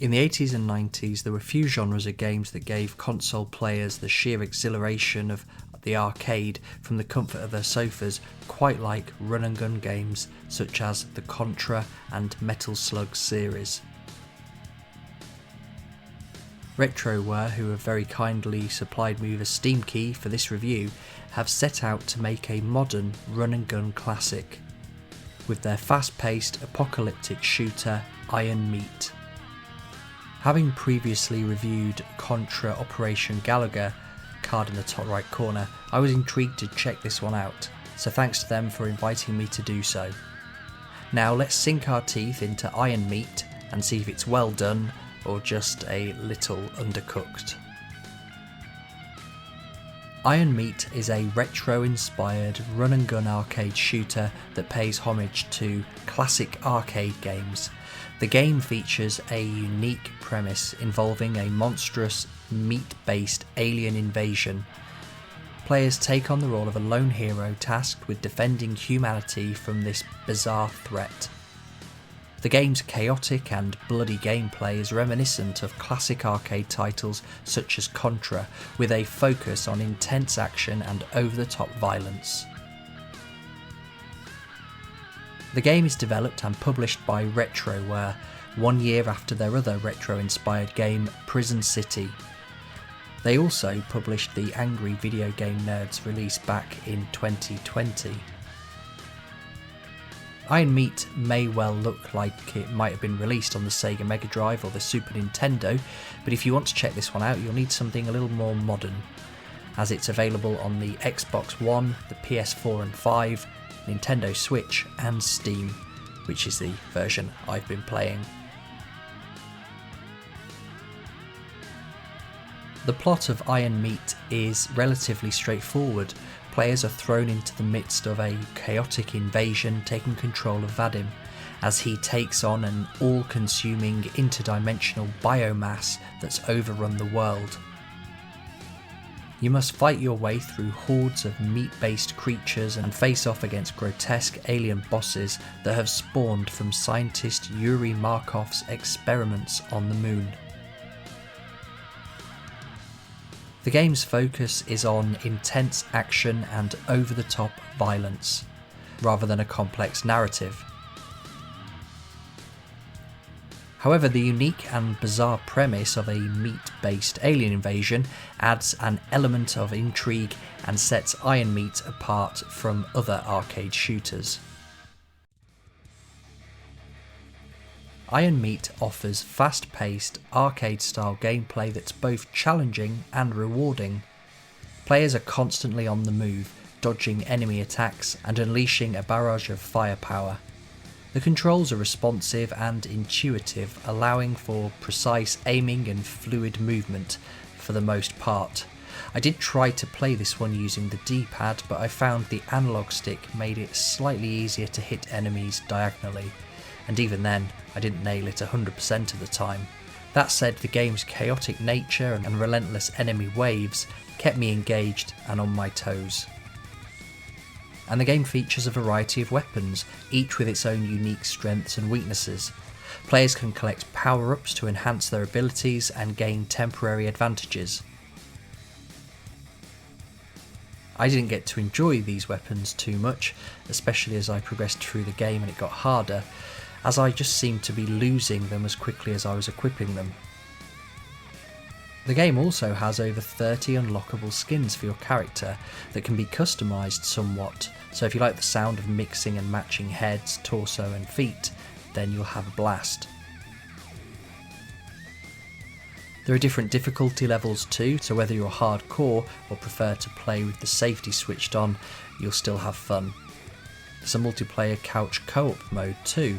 In the 80s and 90s, there were few genres of games that gave console players the sheer exhilaration of the arcade from the comfort of their sofas, quite like run and gun games such as the Contra and Metal Slug series. Retroware, who have very kindly supplied me with a Steam key for this review, have set out to make a modern run and gun classic with their fast-paced apocalyptic shooter Iron Meat. Having previously reviewed Contra Operation Gallagher, card in the top right corner, I was intrigued to check this one out, so thanks to them for inviting me to do so. Now let's sink our teeth into Iron Meat and see if it's well done or just a little undercooked. Iron Meat is a retro-inspired run-and-gun arcade shooter that pays homage to classic arcade games. The game features a unique premise involving a monstrous, meat-based alien invasion. Players take on the role of a lone hero tasked with defending humanity from this bizarre threat. The game's chaotic and bloody gameplay is reminiscent of classic arcade titles such as Contra, with a focus on intense action and over-the-top violence. The game is developed and published by Retroware, 1 year after their other retro-inspired game, Prison City. They also published the Angry Video Game Nerds release back in 2020. Iron Meat may well look like it might have been released on the Sega Mega Drive or the Super Nintendo, but if you want to check this one out, you'll need something a little more modern, as it's available on the Xbox One, the PS4 and 5, Nintendo Switch and Steam, which is the version I've been playing. The plot of Iron Meat is relatively straightforward. Players are thrown into the midst of a chaotic invasion taking control of Vadim, as he takes on an all-consuming interdimensional biomass that's overrun the world. You must fight your way through hordes of meat-based creatures and face off against grotesque alien bosses that have spawned from scientist Yuri Markov's experiments on the moon. The game's focus is on intense action and over-the-top violence, rather than a complex narrative. However, the unique and bizarre premise of a meat-based alien invasion adds an element of intrigue and sets Iron Meat apart from other arcade shooters. Iron Meat offers fast-paced, arcade-style gameplay that's both challenging and rewarding. Players are constantly on the move, dodging enemy attacks and unleashing a barrage of firepower. The controls are responsive and intuitive, allowing for precise aiming and fluid movement for the most part. I did try to play this one using the D-pad, but I found the analog stick made it slightly easier to hit enemies diagonally, and even then, I didn't nail it 100% of the time. That said, the game's chaotic nature and relentless enemy waves kept me engaged and on my toes. And the game features a variety of weapons, each with its own unique strengths and weaknesses. Players can collect power-ups to enhance their abilities and gain temporary advantages. I didn't get to enjoy these weapons too much, especially as I progressed through the game and it got harder, as I just seemed to be losing them as quickly as I was equipping them. The game also has over 30 unlockable skins for your character that can be customised somewhat, so if you like the sound of mixing and matching heads, torso and feet, then you'll have a blast. There are different difficulty levels too, so whether you're hardcore or prefer to play with the safety switched on, you'll still have fun. There's a multiplayer couch co-op mode too,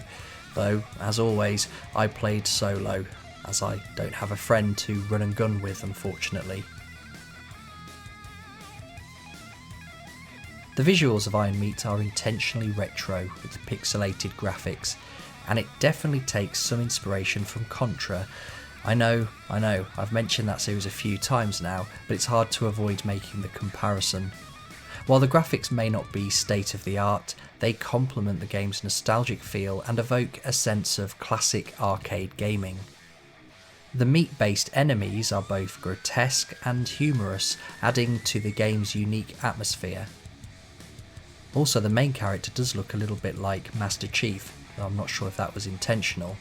though, as always, I played solo, as I don't have a friend to run and gun with, unfortunately. The visuals of Iron Meat are intentionally retro, with pixelated graphics, and it definitely takes some inspiration from Contra. I know, I've mentioned that series a few times now, but it's hard to avoid making the comparison. While the graphics may not be state-of-the-art, they complement the game's nostalgic feel and evoke a sense of classic arcade gaming. The meat-based enemies are both grotesque and humorous, adding to the game's unique atmosphere. Also, the main character does look a little bit like Master Chief, though I'm not sure if that was intentional.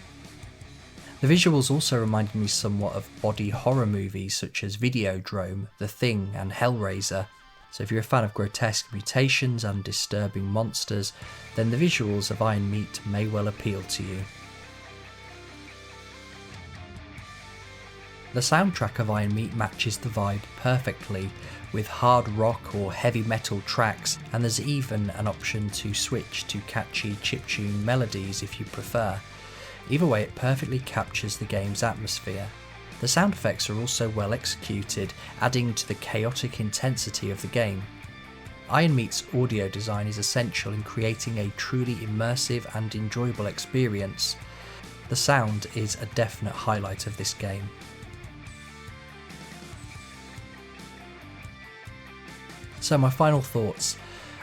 The visuals also reminded me somewhat of body horror movies such as Videodrome, The Thing and Hellraiser, so if you're a fan of grotesque mutations and disturbing monsters, then the visuals of Iron Meat may well appeal to you. The soundtrack of Iron Meat matches the vibe perfectly, with hard rock or heavy metal tracks, and there's even an option to switch to catchy chiptune melodies if you prefer. Either way, it perfectly captures the game's atmosphere. The sound effects are also well executed, adding to the chaotic intensity of the game. Iron Meat's audio design is essential in creating a truly immersive and enjoyable experience. The sound is a definite highlight of this game. So my final thoughts.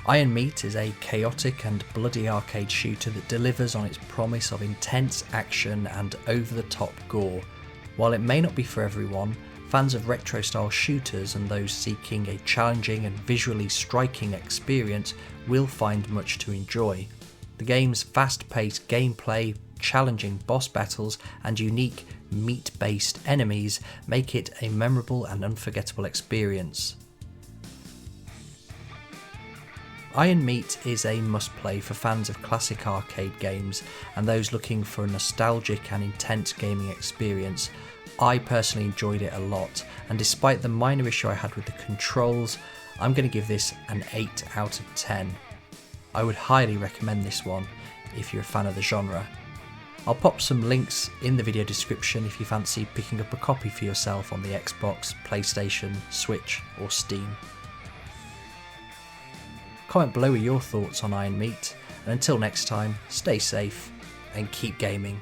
Iron Meat is a chaotic and bloody arcade shooter that delivers on its promise of intense action and over-the-top gore. While it may not be for everyone, fans of retro-style shooters and those seeking a challenging and visually striking experience will find much to enjoy. The game's fast-paced gameplay, challenging boss battles, and unique meat-based enemies make it a memorable and unforgettable experience. Iron Meat is a must-play for fans of classic arcade games and those looking for a nostalgic and intense gaming experience. I personally enjoyed it a lot, and despite the minor issue I had with the controls, I'm going to give this an 8 out of 10. I would highly recommend this one if you're a fan of the genre. I'll pop some links in the video description if you fancy picking up a copy for yourself on the Xbox, PlayStation, Switch or Steam. Comment below with your thoughts on Iron Meat, and until next time, stay safe and keep gaming.